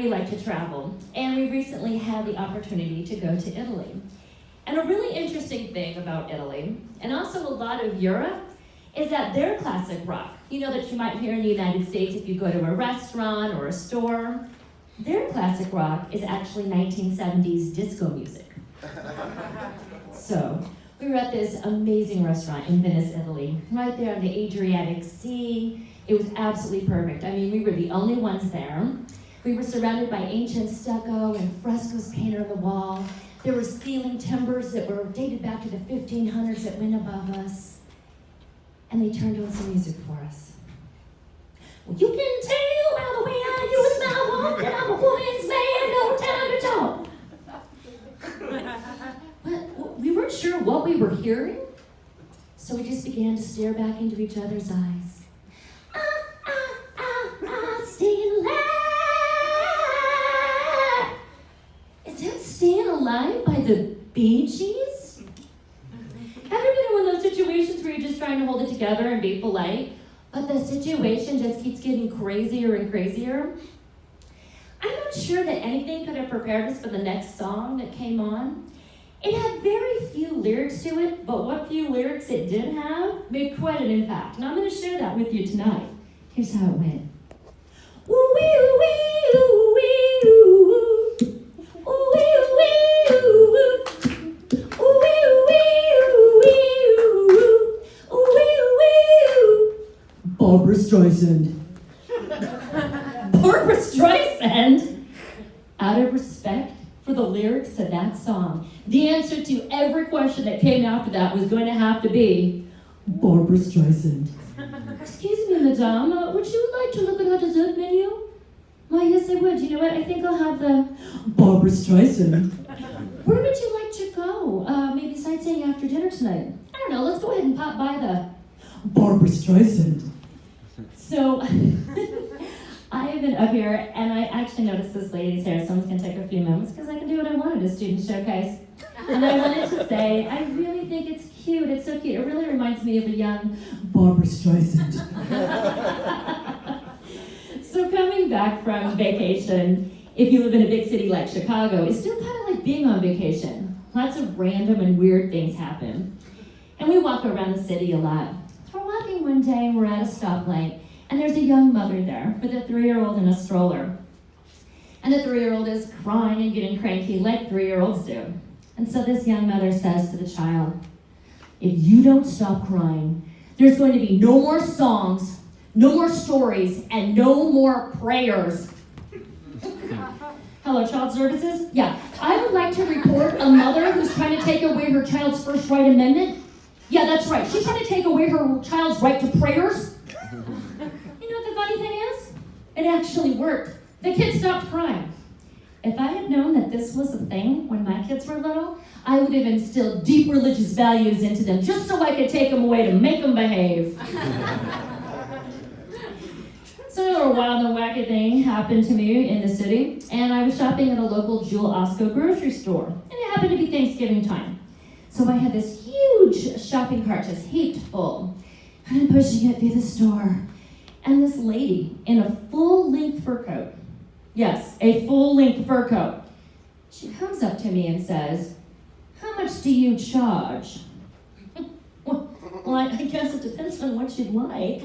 we like to travel, and we recently had the opportunity to go to Italy. And a really interesting thing about Italy, and also a lot of Europe, is that their classic rock, you know, that you might hear in the United States if you go to a restaurant or a store, their classic rock is actually 1970s disco music. So, we were at this amazing restaurant in Venice, Italy, right there on the Adriatic Sea. It was absolutely perfect. I mean, we were the only ones there. We were surrounded by ancient stucco and frescoes painted on the wall. There were ceiling timbers that were dated back to the 1500s that went above us. And they turned on some music for us. Well, you can tell by the way I use my walk that I'm a woman's man, no time to talk. But we weren't sure what we were hearing, so we just began to stare back into each other's eyes. Staying alive. Is that Staying Alive by the Bee Gees? Have you been in one of those situations where you're just trying to hold it together and be polite, but the situation just keeps getting crazier and crazier? I'm not sure that anything could have prepared us for the next song that came on. It had very few lyrics to it, but what few lyrics it did have made quite an impact. And I'm going to share that with you tonight. Here's how it went. Barbara Streisand. Barbara Streisand? Out of respect for the lyrics to that song, the answer to every question that came after that was going to have to be Barbara Streisand. Excuse me, madame, would you like to look at our dessert menu? Why, yes, I would. You know what? I think I'll have the Barbara Streisand. Where would you like to go? Maybe sightseeing after dinner tonight. I don't know. Let's go ahead and pop by the Barbara Streisand. So, I have been up here, and I actually noticed this lady's hair, so I'm just going to take a few moments because I can do what I want at a student showcase. And I wanted to say, I really think it's cute. It's so cute. It really reminds me of a young Barbara Streisand. So coming back from vacation, if you live in a big city like Chicago, it's still kind of like being on vacation. Lots of random and weird things happen. And we walk around the city a lot. We're walking one day and we're at a stoplight, and there's a young mother there with a 3-year-old in a stroller. And the 3-year-old is crying and getting cranky like 3-year-olds do. And so this young mother says to the child, if you don't stop crying, there's going to be no more songs, no more stories, and no more prayers. Hello, child services? Yeah, I would like to report a mother who's trying to take away her child's first right amendment. Yeah, that's right. She's trying to take away her child's right to prayers. You know what the funny thing is? It actually worked. The kids stopped crying. If I had known that this was a thing when my kids were little, I would have instilled deep religious values into them just so I could take them away to make them behave. So a wild and wacky thing happened to me in the city, and I was shopping at a local Jewel Osco grocery store, and it happened to be Thanksgiving time. So I had this huge shopping cart just heaped full, and I'm pushing it through the store, and this lady in a full-length fur coat, yes, a full-length fur coat, she comes up to me and says, how much do you charge? Well, I guess it depends on what you'd like.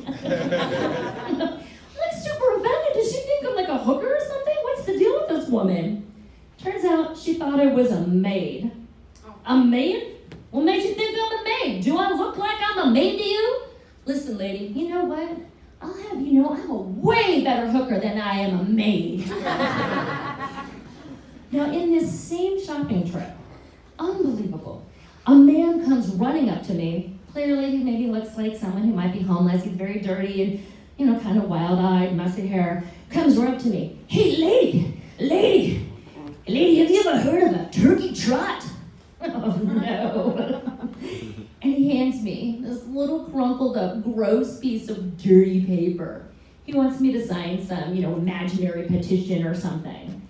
I'm super offended. Does she think I'm like a hooker or something? What's the deal with this woman? Turns out she thought I was a maid. A maid? What made you think I'm a maid? Do I look like I'm a maid to you? Listen, lady, you know what? I'll have you know I'm a way better hooker than I am a maid. Now, in this same shopping trip, unbelievable, a man comes running up to me. Clearly, he maybe looks like someone who might be homeless. He's very dirty and, you know, kind of wild-eyed, messy hair. Comes right up to me. Hey, lady, have you ever heard of a turkey trot? Oh, no. And he hands me this little crumpled up, gross piece of dirty paper. He wants me to sign some, you know, imaginary petition or something.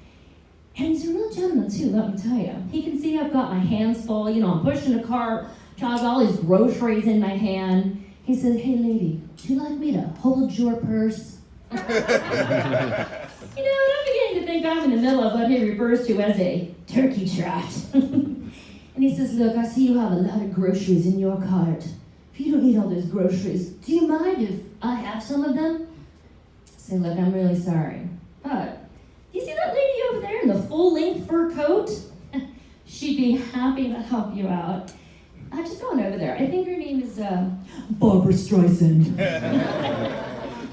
And he's a real gentleman, too, let me tell you. He can see I've got my hands full. You know, I'm pushing a cart, got all these groceries in my hand. He says, hey, lady, would you like me to hold your purse? You know, and I'm beginning to think I'm in the middle of what he refers to as a turkey trot. And he says, look, I see you have a lot of groceries in your cart. If you don't need all those groceries, do you mind if I have some of them? I say, look, I'm really sorry, but do you see that lady over there in the full-length fur coat? She'd be happy to help you out. Just go on over there. I think her name is Barbara Streisand.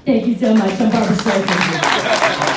Thank you so much. I'm Barbara Streisand.